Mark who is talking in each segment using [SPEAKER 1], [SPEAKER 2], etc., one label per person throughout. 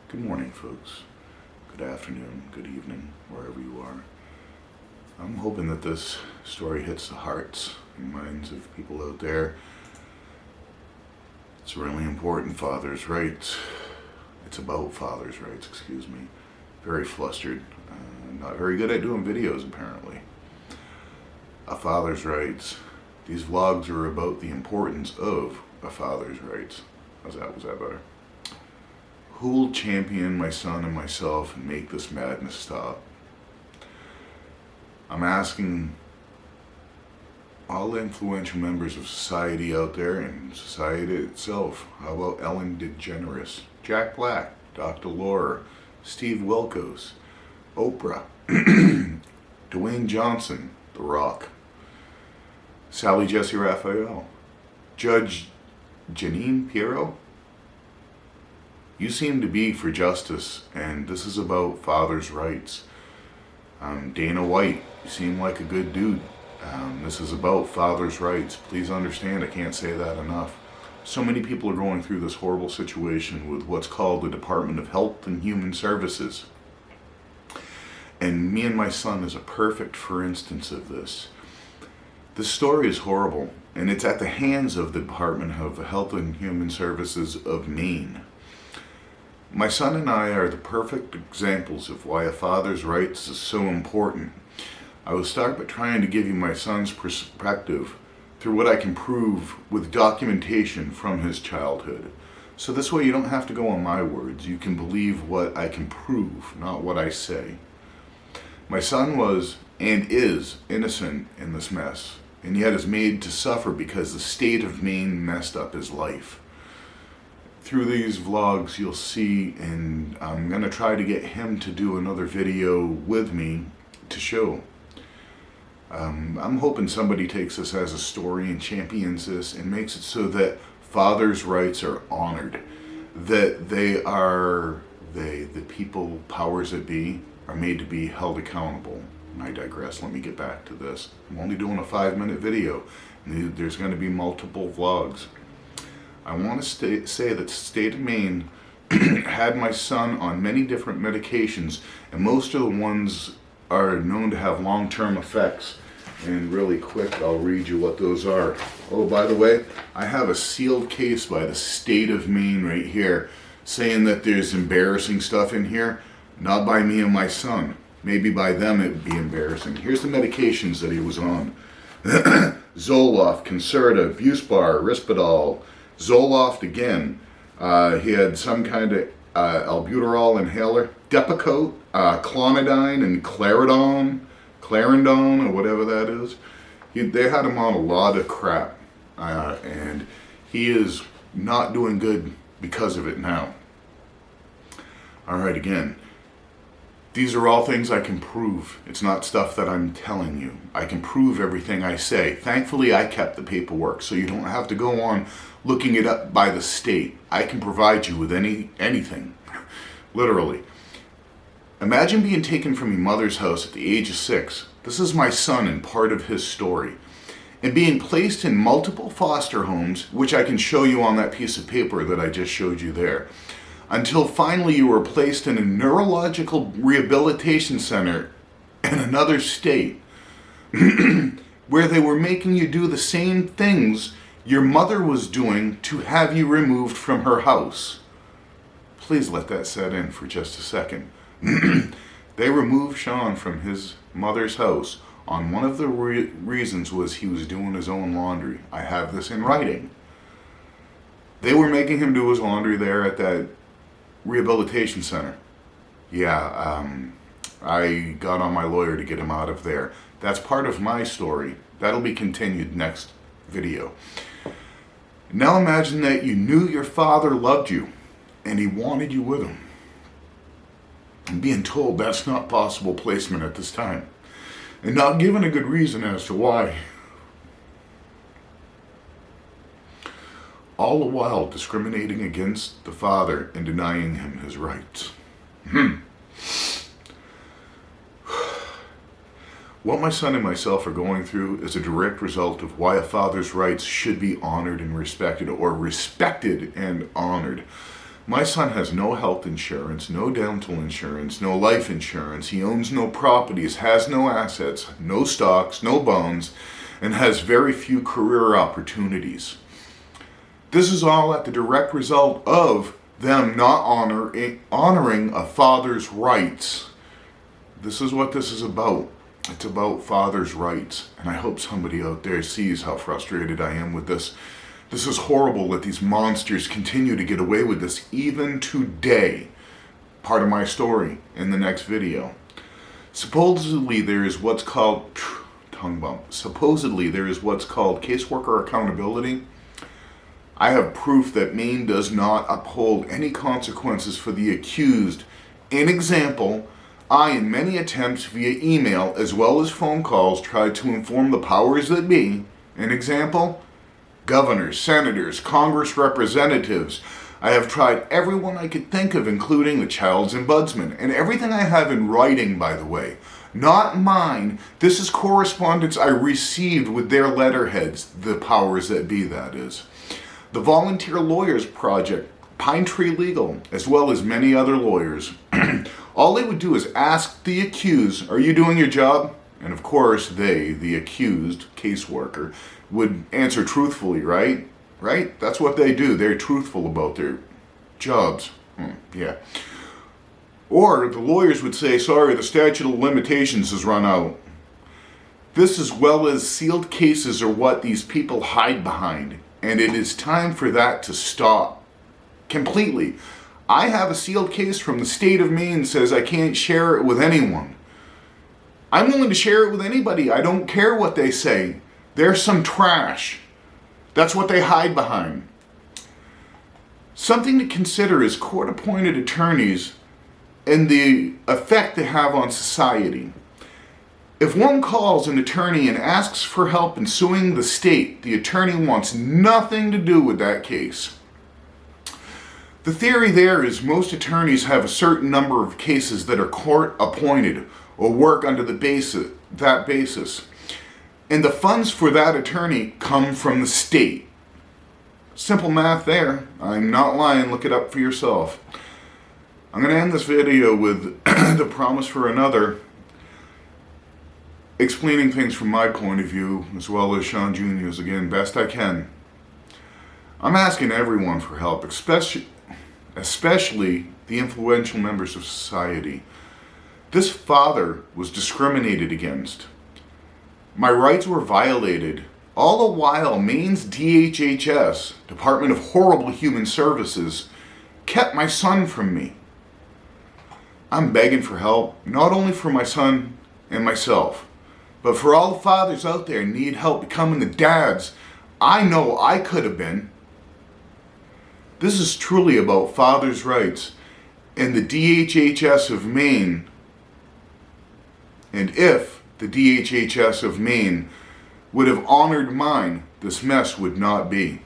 [SPEAKER 1] Good morning, folks. Good afternoon, good evening, wherever you are. I'm hoping that this story hits the hearts and minds of people out there. It's really important, father's rights. It's about father's rights, excuse me. Very flustered. Not very good at doing videos, apparently. A father's rights. These vlogs are about the importance of a father's rights. Was that better? Who will champion my son and myself and make this madness stop? I'm asking all the influential members of society out there and society itself. How about Ellen DeGeneres, Jack Black, Dr. Laura, Steve Wilkos, Oprah, Dwayne Johnson, The Rock, Sally Jesse Raphael, Judge Janine Pirro? You seem to be for justice, and this is about father's rights. Dana White, you seem like a good dude. This is about father's rights. Please understand, I can't say that enough. So many people are going through this horrible situation with what's called the Department of Health and Human Services. And me and my son is a perfect for instance of this. This story is horrible, and it's at the hands of the Department of Health and Human Services of Maine. My son and I are the perfect examples of why a father's rights is so important. I will start by trying to give you my son's perspective through what I can prove with documentation from his childhood. So this way you don't have to go on my words. You can believe what I can prove, not what I say. My son was and is innocent in this mess, and yet is made to suffer because the state of Maine messed up his life. Through these vlogs you'll see, and I'm going to try to get him to do another video with me to show. I'm hoping somebody takes this as a story and champions this and makes it so that fathers' rights are honored. That the people, powers that be, are made to be held accountable. I digress, let me get back to this. I'm only doing a 5-minute video. There's going to be multiple vlogs. I want to say that the state of Maine had my son on many different medications, and most of the ones are known to have long-term effects. And really quick, I'll read you what those are. Oh, by the way, I have a sealed case by the state of Maine right here saying that there's embarrassing stuff in here. Not by me and my son. Maybe by them it would be embarrassing. Here's the medications that he was on. Zoloft, Concerta, Buspar, Risperdal, Zoloft again. He had some kind of albuterol inhaler, Depakote, Clonidine, and Clarendon, or whatever that is. They had him on a lot of crap, and he is not doing good because of it now. All right, again. These are all things I can prove. It's not stuff that I'm telling you. I can prove everything I say. Thankfully, I kept the paperwork, so you don't have to go on looking it up by the state. I can provide you with anything, literally. Imagine being taken from your mother's house at the age of 6. This is my son and part of his story. And being placed in multiple foster homes, which I can show you on that piece of paper that I just showed you there. Until finally you were placed in a neurological rehabilitation center in another state where they were making you do the same things your mother was doing to have you removed from her house. Please let that set in for just a second. They removed Sean from his mother's house on one of the reasons was he was doing his own laundry. I have this in writing. They were making him do his laundry there at that rehabilitation center. Yeah, I got on my lawyer to get him out of there. That's part of my story. That'll be continued next video. Now imagine that you knew your father loved you and he wanted you with him. And being told that's not possible placement at this time. And not given a good reason as to why. All the while discriminating against the father and denying him his rights. What my son and myself are going through is a direct result of why a father's rights should be honored and respected, or respected and honored. My son has no health insurance, no dental insurance, no life insurance. He owns no properties, has no assets, no stocks, no bonds, and has very few career opportunities. This is all at the direct result of them not honoring a father's rights. This is what this is about. It's about father's rights. And I hope somebody out there sees how frustrated I am with this. This is horrible that these monsters continue to get away with this even today. Part of my story in the next video. Supposedly there is what's called caseworker accountability. I have proof that Maine does not uphold any consequences for the accused. In example, I, in many attempts via email as well as phone calls, tried to inform the powers that be. In example, governors, senators, Congress representatives. I have tried everyone I could think of, including the child's ombudsman. And everything I have in writing, by the way, not mine. This is correspondence I received with their letterheads, the powers that be, that is. The Volunteer Lawyers Project, Pine Tree Legal, as well as many other lawyers. All they would do is ask the accused, are you doing your job? And of course they, the accused caseworker, would answer truthfully, right? Right? That's what they do. They're truthful about their jobs. Yeah. Or the lawyers would say, sorry, the statute of limitations has run out. This, as well as sealed cases, are what these people hide behind. And it is time for that to stop. Completely. I have a sealed case from the state of Maine that says I can't share it with anyone. I'm willing to share it with anybody. I don't care what they say. They're some trash. That's what they hide behind. Something to consider is court-appointed attorneys and the effect they have on society. If one calls an attorney and asks for help in suing the state, the attorney wants nothing to do with that case. The theory there is most attorneys have a certain number of cases that are court-appointed or work under that basis. And the funds for that attorney come from the state. Simple math there. I'm not lying. Look it up for yourself. I'm going to end this video with the promise for another, explaining things from my point of view, as well as Sean Jr.'s, again, best I can. I'm asking everyone for help, especially the influential members of society. This father was discriminated against. My rights were violated. All the while, Maine's DHHS, Department of Horrible Human Services, kept my son from me. I'm begging for help, not only for my son and myself, but for all the fathers out there who need help becoming the dads I know I could have been. This is truly about fathers' rights and the DHHS of Maine. And if the DHHS of Maine would have honored mine, this mess would not be.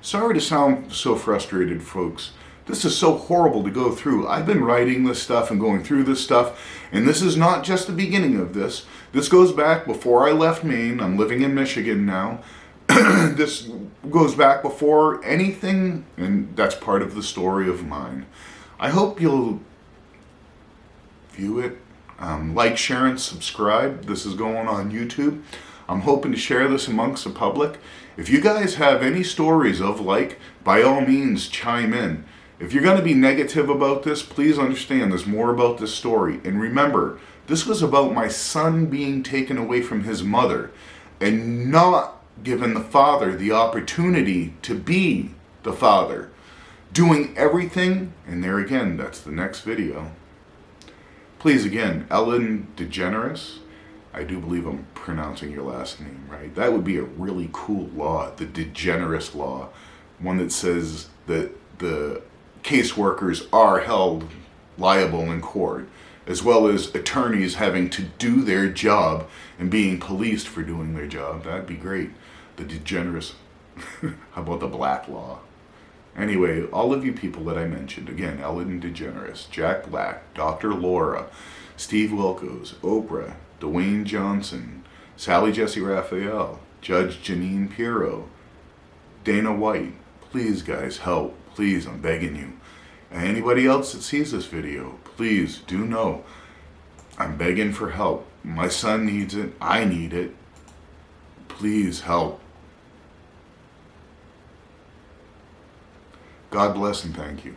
[SPEAKER 1] Sorry to sound so frustrated, folks. This is so horrible to go through. I've been writing this stuff and going through this stuff, and this is not just the beginning of this. This goes back before I left Maine. I'm living in Michigan now. This goes back before anything, and that's part of the story of mine. I hope you'll view it. Like, share, and subscribe. This is going on YouTube. I'm hoping to share this amongst the public. If you guys have any stories of like, by all means, chime in. If you're going to be negative about this, please understand there's more about this story. And remember, this was about my son being taken away from his mother and not given the father the opportunity to be the father. Doing everything, and there again, that's the next video. Please, again, Ellen DeGeneres. I do believe I'm pronouncing your last name right. That would be a really cool law, the DeGeneres law. One that says that the caseworkers are held liable in court, as well as attorneys having to do their job and being policed for doing their job. That'd be great. The DeGeneres. How about the black law? Anyway, all of you people that I mentioned, again, Ellen DeGeneres, Jack Black, Dr. Laura, Steve Wilkos, Oprah, Dwayne Johnson, Sally Jesse Raphael, Judge Janine Pirro, Dana White. Please, guys, help. Please, I'm begging you. Anybody else that sees this video, please do know I'm begging for help. My son needs it. I need it. Please help. God bless and thank you.